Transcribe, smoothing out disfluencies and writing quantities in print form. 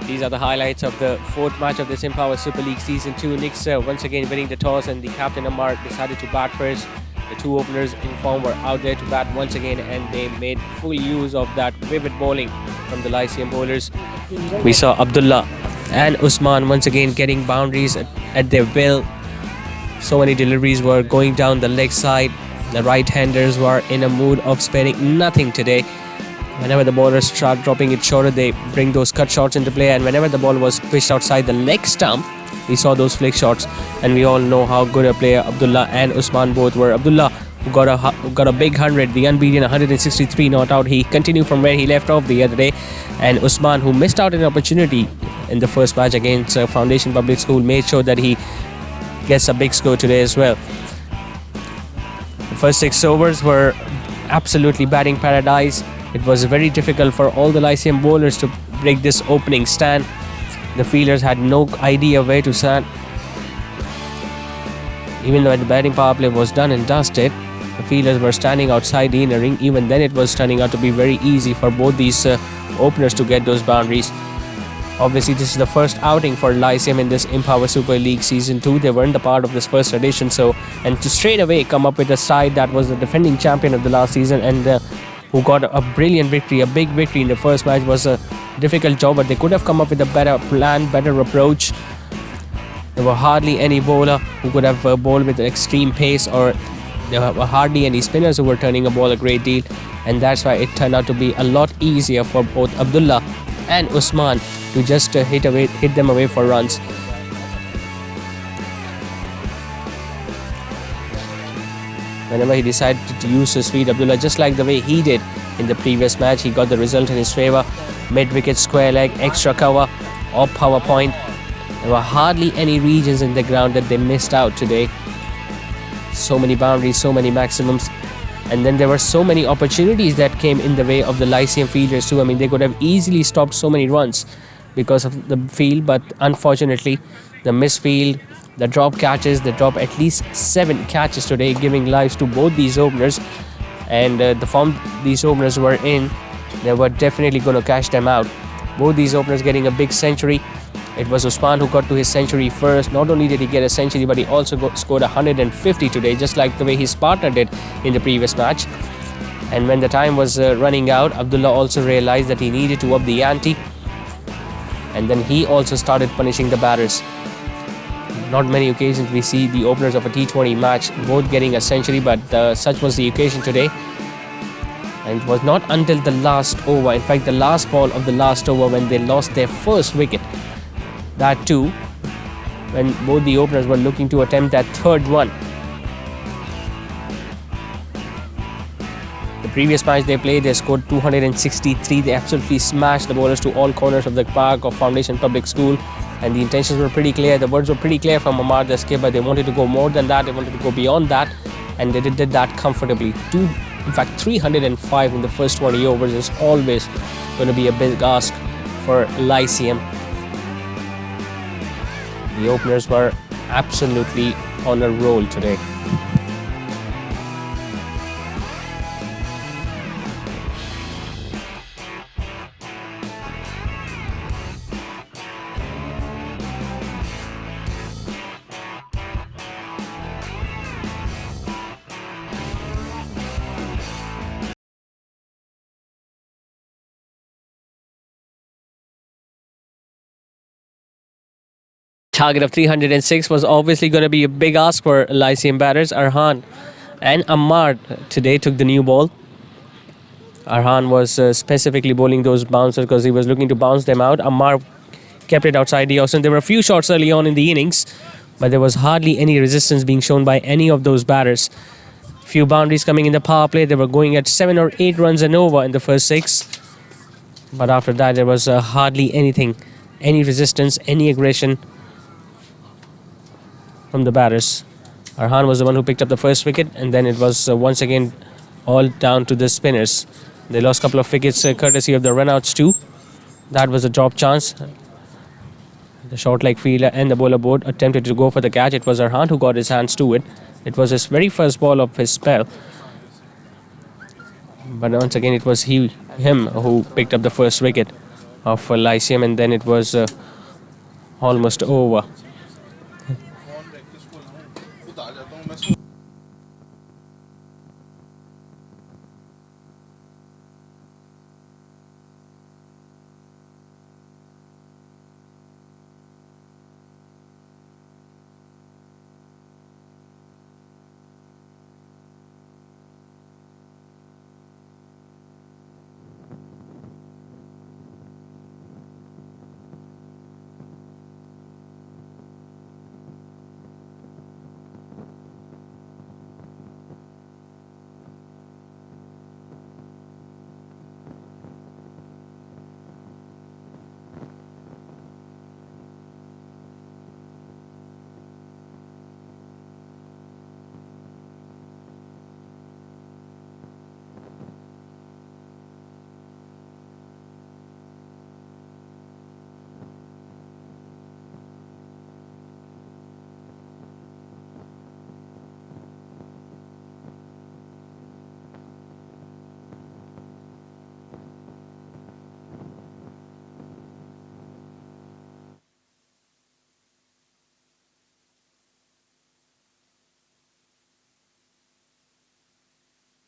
These are the highlights of the fourth match of the Simpower Super League Season 2. Nixor once again winning the toss, and the captain Amar decided to bat first. The two openers in form were out there to bat once again, and they made full use of that vivid bowling from the Lyceum bowlers. We saw Abdullah and Usman once again getting boundaries at their will. So many deliveries were going down the leg side. The right-handers were in a mood of sparing nothing today. Whenever the bowlers start dropping it shorter, they bring those cut shots into play, and whenever the ball was pitched outside the leg stump, we saw those flick shots, and we all know how good a player Abdullah and Usman both were. Abdullah, who got a big 100, the unbeaten 163 not out. He continued from where he left off the other day, and Usman, who missed out an opportunity in the first match against Foundation Public School, made sure that he gets a big score today as well. The first 6 overs were absolutely batting paradise. It was very difficult for all the Lyceum bowlers to break this opening stand. The fielders had no idea where to stand. Even though the batting power play was done and dusted, the fielders were standing outside the inner ring. Even then, it was turning out to be very easy for both these openers to get those boundaries. Obviously, this is the first outing for Lyceum in this Empower Super League Season 2. They weren't the part of this first edition, and to straight away come up with a side that was the defending champion of the last season and who got a brilliant victory, a big victory in the first match, was a difficult job, but they could have come up with a better plan, better approach. There were hardly any bowler who could have bowled with extreme pace, or there were hardly any spinners who were turning a ball a great deal, and that's why it turned out to be a lot easier for both Abdullah and Usman to just hit them away for runs. Whenever he decided to use his speed, Abdullah, just like the way he did in the previous match, he got the result in his favour. Mid-wicket square leg, extra cover, or power point. There were hardly any regions in the ground that they missed out today. So many boundaries, so many maximums. And then there were so many opportunities that came in the way of the Lyceum fielders too. I mean, they could have easily stopped so many runs because of the field, but unfortunately, the misfield, the drop catches, they dropped at least 7 catches today, giving lives to both these openers. And the form these openers were in, they were definitely going to cash them out. Both these openers getting a big century. It was Usman who got to his century first. Not only did he get a century, but he also scored 150 today, just like the way his partner did in the previous match. And when the time was running out, Abdullah also realized that he needed to up the ante. And then he also started punishing the batters. Not many occasions we see the openers of a T20 match both getting a century, but such was the occasion today. And it was not until the last over, in fact the last ball of the last over, when they lost their first wicket. That too, when both the openers were looking to attempt that third one. The previous match they played, they scored 263. They absolutely smashed the bowlers to all corners of the park of Foundation Public School. And the intentions were pretty clear. The words were pretty clear from Amar, the skipper. They wanted to go more than that. They wanted to go beyond that. And they did that comfortably. 305 in the first 20 overs is always going to be a big ask for Lyceum. The openers were absolutely on a roll today. Target of 306 was obviously going to be a big ask for Lyceum batters. Arhan and Ammar today took the new ball. Arhan was specifically bowling those bouncers because he was looking to bounce them out. Ammar kept it outside the off. There were a few shots early on in the innings, but there was hardly any resistance being shown by any of those batters. Few boundaries coming in the power play. They were going at 7 or 8 runs and over in the first 6. But after that, there was hardly anything, any resistance, any aggression from the batters. Arhan was the one who picked up the first wicket, and then it was once again all down to the spinners. They lost a couple of wickets courtesy of the runouts too. That was a drop chance. The short leg fielder and the bowler both attempted to go for the catch. It was Arhan who got his hands to it. It was his very first ball of his spell. But once again, it was him who picked up the first wicket. of Lyceum, and then it was almost over.